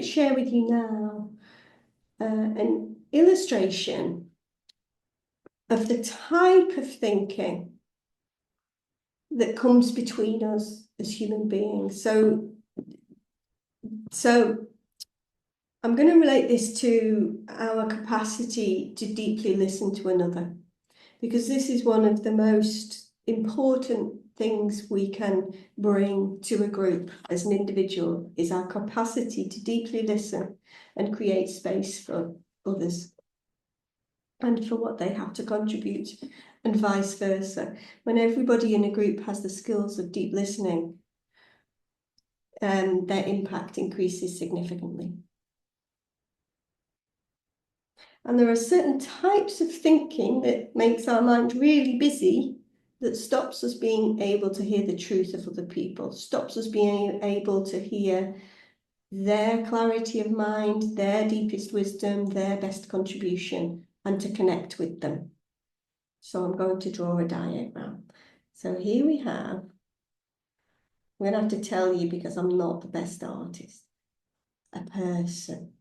to share with you now an illustration of the type of thinking that comes between us as human beings. So I'm going to relate this to our capacity to deeply listen to another, because this is one of the most important things we can bring to a group as an individual, is our capacity to deeply listen and create space for others and for what they have to contribute, and vice versa. When everybody in a group has the skills of deep listening, their impact increases significantly. And there are certain types of thinking that makes our mind really busy, that stops us being able to hear the truth of other people, stops us being able to hear their clarity of mind, their deepest wisdom, their best contribution, and to connect with them. So I'm going to draw a diagram. So here we have, I'm going to have to tell you because I'm not the best artist, a person.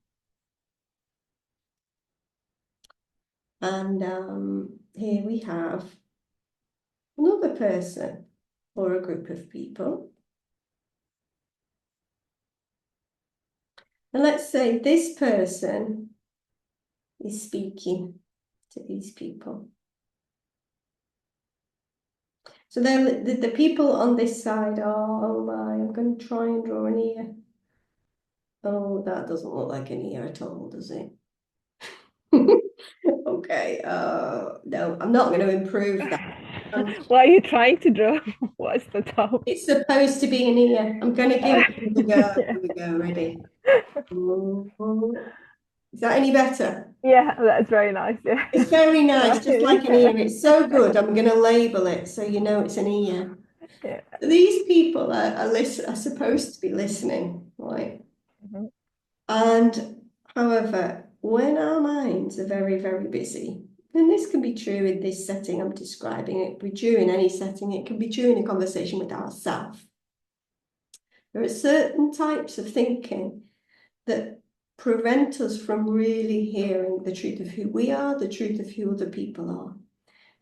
And here we have another person or a group of people. And let's say this person is speaking to these people. So then the people on this side are, oh my, I'm going to try and draw an ear. Oh, that doesn't look like an ear at all, does it? Okay, no, I'm not going to improve that. What are you trying to draw? What's the top? It's supposed to be an ear. I'm going to give it a go. Yeah. Here we go, ready? Is that any better? Yeah, that's very nice. Yeah. It's very nice, just like an Yeah. ear. It's so good. I'm going to label it so you know it's an ear. Yeah. These people are supposed to be listening, right? Mhm. And however, when our minds are very, very busy, and this can be true in this setting I'm describing, it can be true in any setting, it can be true in a conversation with ourselves. There are certain types of thinking that prevent us from really hearing the truth of who we are, the truth of who other people are.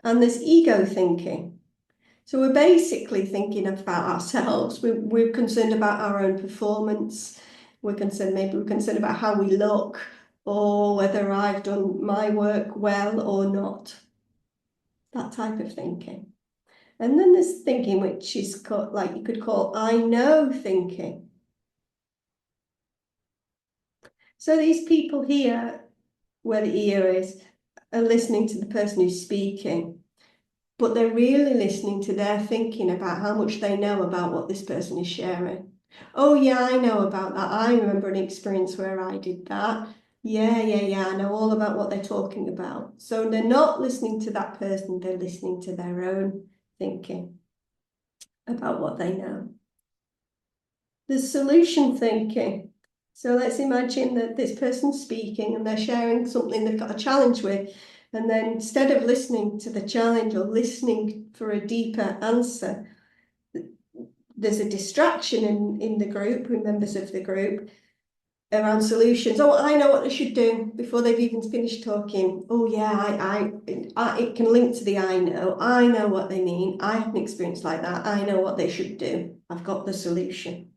And there's ego thinking. So we're basically thinking about ourselves. We're concerned about our own performance. We're concerned about how we look, or whether I've done my work well or not. That type of thinking. And then there's thinking which is called, like you could call I know thinking. So these people here, where the ear is, are listening to the person who's speaking, but they're really listening to their thinking about how much they know about what this person is sharing. Oh yeah, I know about that. I remember an experience where I did that. Yeah, I know all about what they're talking about. So they're not listening to that person, they're listening to their own thinking about what they know. There's solution thinking. So let's imagine that this person's speaking and they're sharing something they've got a challenge with. And then instead of listening to the challenge or listening for a deeper answer, there's a distraction in the group, with members of the group, around solutions. Oh, I know what they should do before they've even finished talking. Oh yeah, it can link to the I know what they mean. I have an experience like that. I know what they should do. I've got the solution.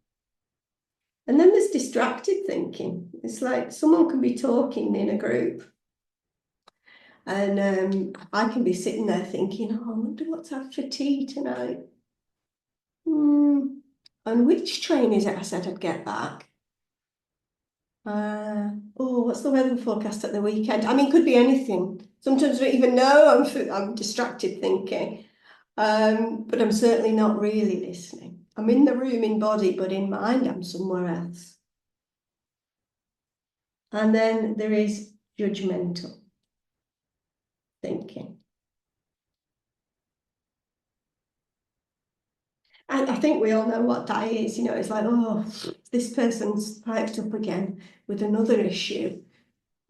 And then there's distracted thinking. It's like someone can be talking in a group, and I can be sitting there thinking, oh, I wonder what to have for tea tonight. And which train is it I said I'd get back? Oh, what's the weather forecast at the weekend? I mean, could be anything. Sometimes I don't even know. I'm distracted thinking. But I'm certainly not really listening. I'm in the room in body, but in mind, I'm somewhere else. And then there is judgmental thinking. And I think we all know what that is. You know, it's like, oh, this person's piped up again with another issue.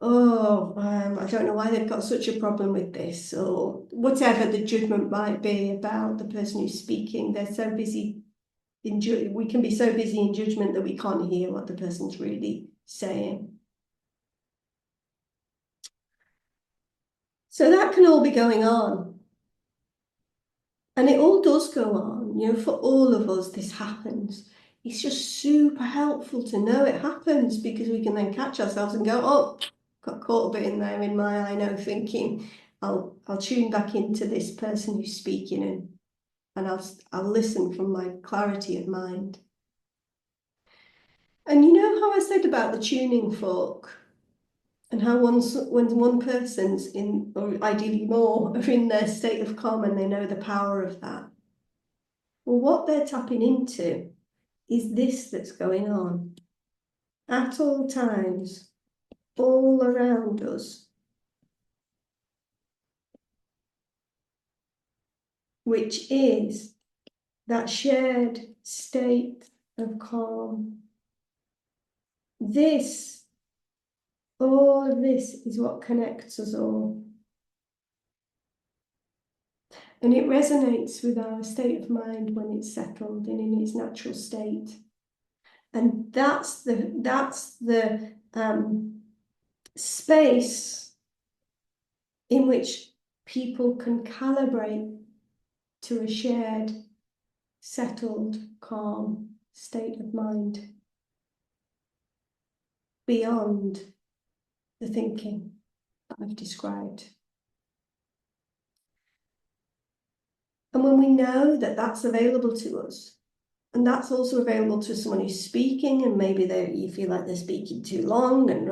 Oh, I don't know why they've got such a problem with this, or whatever the judgment might be about the person who's speaking. They're so busy we can be so busy in judgment that we can't hear what the person's really saying. So that can all be going on. And it all does go on, you know, for all of us, this happens. It's just super helpful to know it happens, because we can then catch ourselves and go, oh, got caught a bit in there in my I know thinking. I'll tune back into this person who's speaking, and I'll listen from my clarity of mind. And you know how I said about the tuning fork, and how when one person's in, or ideally more, are in their state of calm and they know the power of that. Well, what they're tapping into is this that's going on at all times, all around us, which is that shared state of calm. All of this is what connects us all. And it resonates with our state of mind when it's settled and in its natural state. And that's the space in which people can calibrate to a shared, settled, calm state of mind beyond the thinking that I've described. And when we know that that's available to us, and that's also available to someone who's speaking, and maybe you feel like they're speaking too long and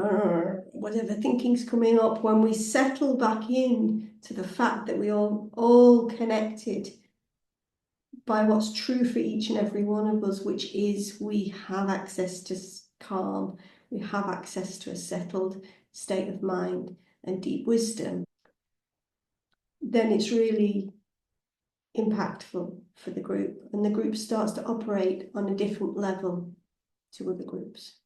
whatever thinking's coming up, when we settle back in to the fact that we all connected by what's true for each and every one of us, which is we have access to calm, we have access to a settled state of mind and deep wisdom, then it's really impactful for the group, and the group starts to operate on a different level to other groups.